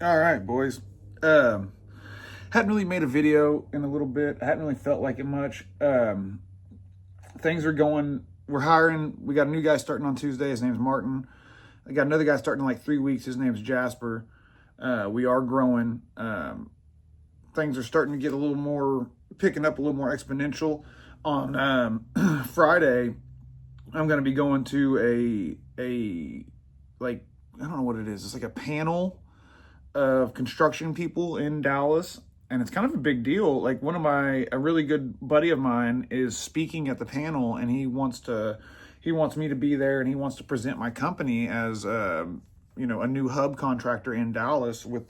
All right, boys. Um, hadn't really made a video in a little bit. I hadn't really felt like it much. Things are going. We're hiring. We got a new guy starting on Tuesday. His name's Martin. I got another guy starting in like 3 weeks. His name's Jasper. We are growing. Things are starting to get a little more, picking up a little more exponential. On Friday, I'm going to be going to a like, I don't know what it is. It's like a panel of construction people in Dallas, and it's kind of a big deal. Like a really good buddy of mine is speaking at the panel, and he wants me to be there, and he wants to present my company as a new hub contractor in Dallas with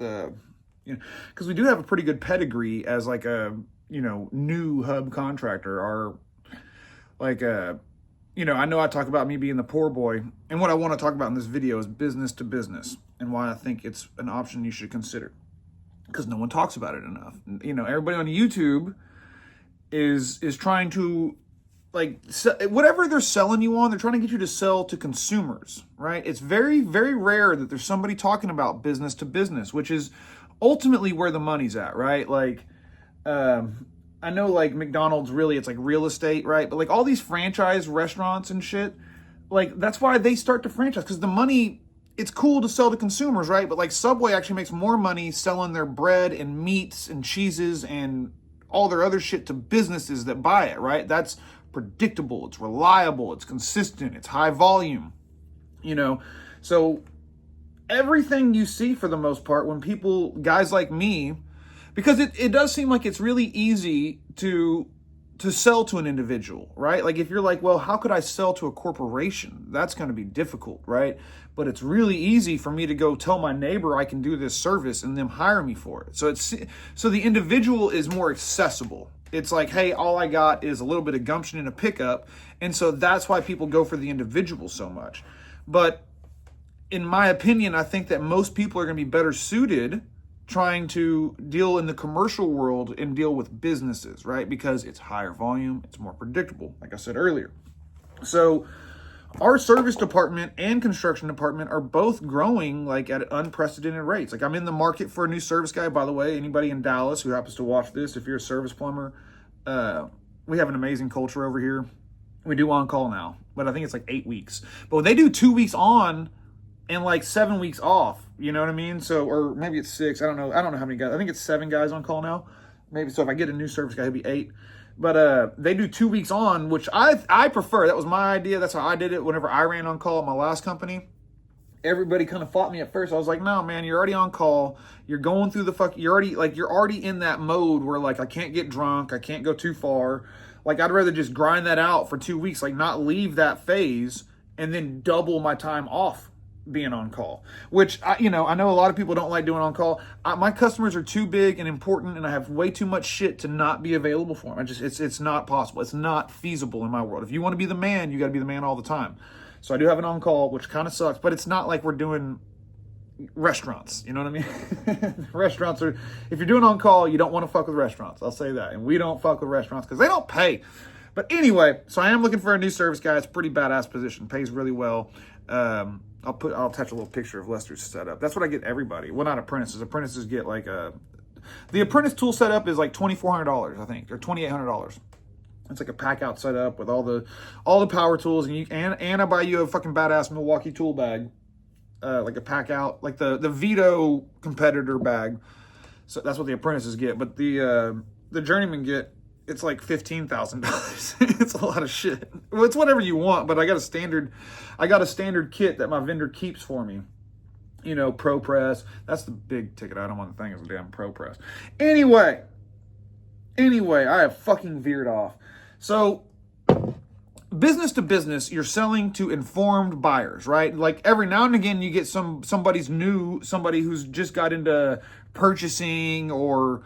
because we do have a pretty good pedigree as like a new hub contractor. Our like I know I talk about me being the poor boy, and what I want to talk about in this video is business to business and why I think it's an option you should consider, because no one talks about it enough. Everybody on YouTube is trying to whatever they're selling you on, they're trying to get you to sell to consumers, right? It's very, very rare that there's somebody talking about business to business, which is ultimately where the money's at, right? I know like McDonald's, really it's like real estate, right? But like all these franchise restaurants and shit, like that's why they start to franchise, because the money, it's cool to sell to consumers, right? But like Subway actually makes more money selling their bread and meats and cheeses and all their other shit to businesses that buy it, right? That's predictable, it's reliable, it's consistent, it's high volume, So everything you see, for the most part, when guys like me, because it does seem like it's really easy to sell to an individual, right? Like if you're like, well, how could I sell to a corporation? That's going to be difficult, right? But it's really easy for me to go tell my neighbor I can do this service and them hire me for it. So the individual is more accessible. It's like, hey, all I got is a little bit of gumption and a pickup. And so that's why people go for the individual so much. But in my opinion, I think that most people are going to be better suited trying to deal in the commercial world and deal with businesses, right? Because it's higher volume, it's more predictable, like I said earlier. So our service department and construction department are both growing like at unprecedented rates. Like I'm in the market for a new service guy, by the way. Anybody in Dallas who happens to watch this, if you're a service plumber, we have an amazing culture over here. We do on call now, but I think it's like 8 weeks. But they do 2 weeks on and like 7 weeks off. You know what I mean? So, or maybe it's 6. I don't know how many guys. I think it's 7 guys on call now. Maybe so. If I get a new service guy, he'll be 8. But they do 2 weeks on, which I prefer. That was my idea. That's how I did it whenever I ran on call at my last company. Everybody kind of fought me at first. I was like, no, man, you're already on call. You're going through you're already in that mode where like I can't get drunk. I can't go too far. Like I'd rather just grind that out for 2 weeks, like not leave that phase and then double my time off being on call, which I know a lot of people don't like doing on call. My customers are too big and important, and I have way too much shit to not be available for them. It's not possible. It's not feasible in my world. If you want to be the man, you got to be the man all the time. So I do have an on call, which kind of sucks, but it's not like we're doing restaurants. You know what I mean? Restaurants are, if you're doing on call, you don't want to fuck with restaurants. I'll say that. And we don't fuck with restaurants because they don't pay. But anyway, so I am looking for a new service guy. It's a pretty badass position. Pays really well. I'll attach a little picture of Lester's setup. That's what I get everybody. Well, not apprentices. Apprentices get like the apprentice tool setup is like $2,400, I think, or $2,800. It's like a pack out setup with all the power tools, and I buy you a fucking badass Milwaukee tool bag, like a pack out, like the Vito competitor bag. So that's what the apprentices get, but the journeymen get. It's like $15,000. It's a lot of shit. Well, it's whatever you want, but I got a standard kit that my vendor keeps for me. Pro press. That's the big ticket item on the thing, is a damn pro press. Anyway, I have fucking veered off. So business to business, you're selling to informed buyers, right? Like every now and again you get somebody who's just got into purchasing, or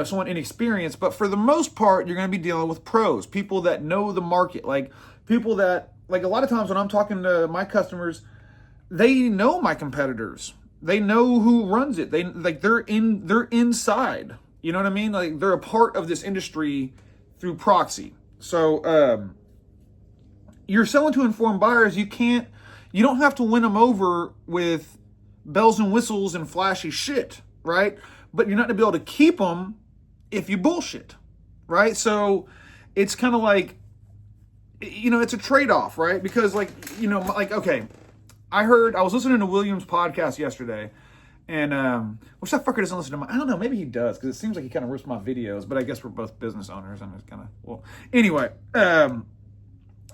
someone inexperienced, but for the most part, you're going to be dealing with pros, people that know the market, like people that, like a lot of times when I'm talking to my customers, they know my competitors, they know who runs it, they're inside, you know what I mean? Like they're a part of this industry through proxy. So, you're selling to informed buyers. You don't have to win them over with bells and whistles and flashy shit, right? But you're not gonna be able to keep them if you bullshit, right? So it's kind of like, it's a trade-off, right? Because okay, I was listening to William's podcast yesterday, and which that fucker doesn't listen to I don't know, maybe he does, because it seems like he kind of rips my videos, but I guess we're both business owners, and it's kind of, well, anyway,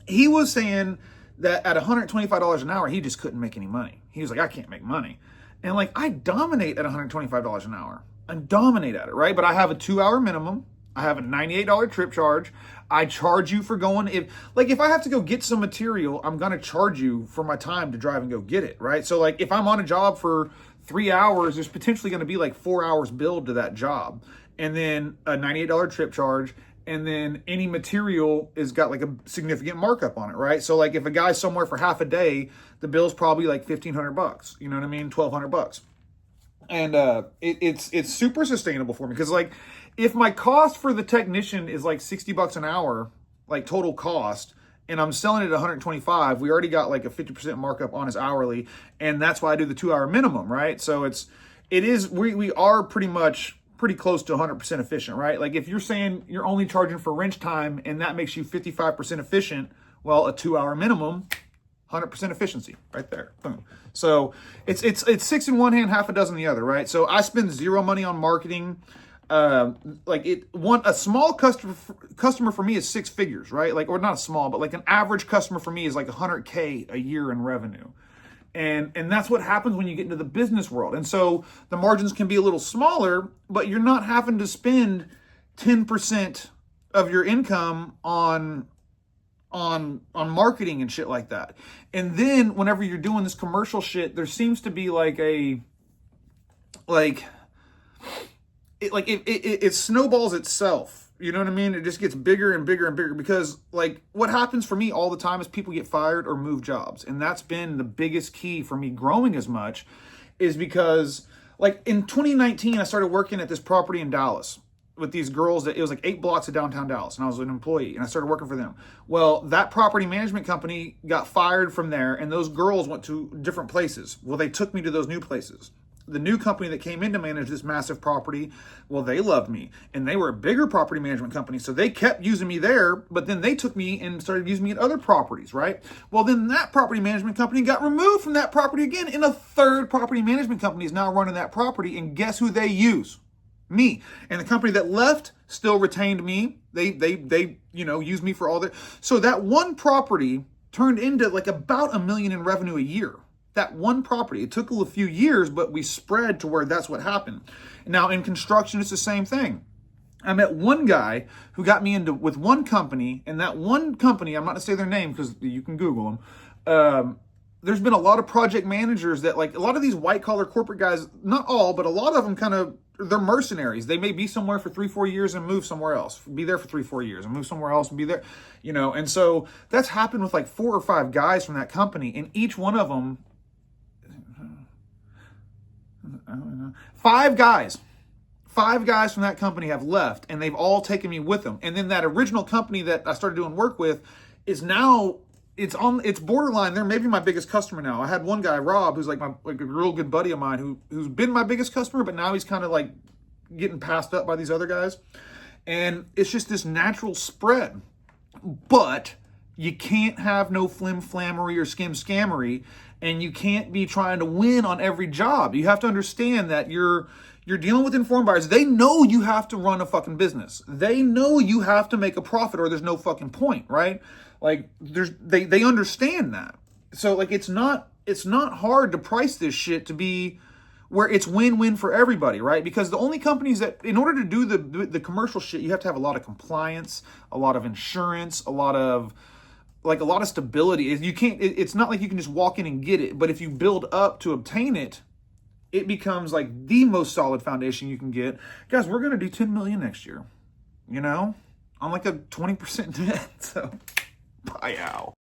he was saying that at $125 an hour, he just couldn't make any money. He was like, I can't make money. And I dominate at $125 an hour. I dominate at it, right? But I have a 2-hour minimum. I have a $98 trip charge. I charge you for going, if I have to go get some material, I'm going to charge you for my time to drive and go get it, right? So if I'm on a job for 3 hours, there's potentially going to be 4 hours billed to that job. And then a $98 trip charge. And then any material is got a significant markup on it, right? So if a guy's somewhere for half a day, the bill's probably $1,500. You know what I mean? $1,200. And it's super sustainable for me, because if my cost for the technician is $60 an hour, total cost, and I'm selling it at $125, we already got a 50% markup on his hourly, and that's why I do the 2-hour minimum, right? So we are pretty close to 100% efficient, right? If you're saying you're only charging for wrench time and that makes you 55% efficient, well, a 2-hour minimum, 100% efficiency right there. Boom. So it's 6 in one hand, half a dozen in the other, right? So I spend zero money on marketing. A small customer for me is 6 figures, right? Or not a small, but an average customer for me is $100K a year in revenue. And that's what happens when you get into the business world. And so the margins can be a little smaller, but you're not having to spend 10% of your income on marketing and shit like that. And then whenever you're doing this commercial shit, there seems to be it snowballs itself. You know what I mean? It just gets bigger and bigger and bigger, because what happens for me all the time is people get fired or move jobs. And that's been the biggest key for me growing as much, is because in 2019, I started working at this property in Dallas with these girls that it was 8 blocks of downtown Dallas, and I was an employee, and I started working for them. Well, that property management company got fired from there, and those girls went to different places. Well, they took me to those new places. The new company that came in to manage this massive property, well, they loved me, and they were a bigger property management company, so they kept using me there, but then they took me and started using me at other properties, right? Well, then that property management company got removed from that property again, and a third property management company is now running that property, and guess who they use? Me. And the company that left still retained me. They used me for all their... So that one property turned into about $1 million in revenue a year. That one property. It took a few years, but we spread to where that's what happened. Now, in construction, it's the same thing. I met one guy who got me into with one company, and that one company, I'm not going to say their name because you can Google them. There's been a lot of project managers that, a lot of these white-collar corporate guys, not all, but a lot of them they're mercenaries. They may be somewhere for 3-4 years and move somewhere else. Be there for 3-4 years and move somewhere else and be there, And so that's happened with 4 or 5 guys from that company, and each one of them, 5 guys from that company have left, and they've all taken me with them. And then that original company that I started doing work with is now, it's borderline. They're maybe my biggest customer now. I had one guy, Rob, who's a real good buddy of mine, who's been my biggest customer, but now he's kind of getting passed up by these other guys. And it's just this natural spread. But you can't have no flim-flammery or skim-scammery, and you can't be trying to win on every job. You have to understand that you're dealing with informed buyers. They know you have to run a fucking business. They know you have to make a profit, or there's no fucking point, right? They understand that. So it's not hard to price this shit to be where it's win-win for everybody, right? Because the only companies that, in order to do the commercial shit, you have to have a lot of compliance, a lot of insurance, a lot of stability. It's not like you can just walk in and get it, but if you build up to obtain it, it becomes the most solid foundation you can get. Guys, we're going to do 10 million next year, on a 20% net. So, bye, ow.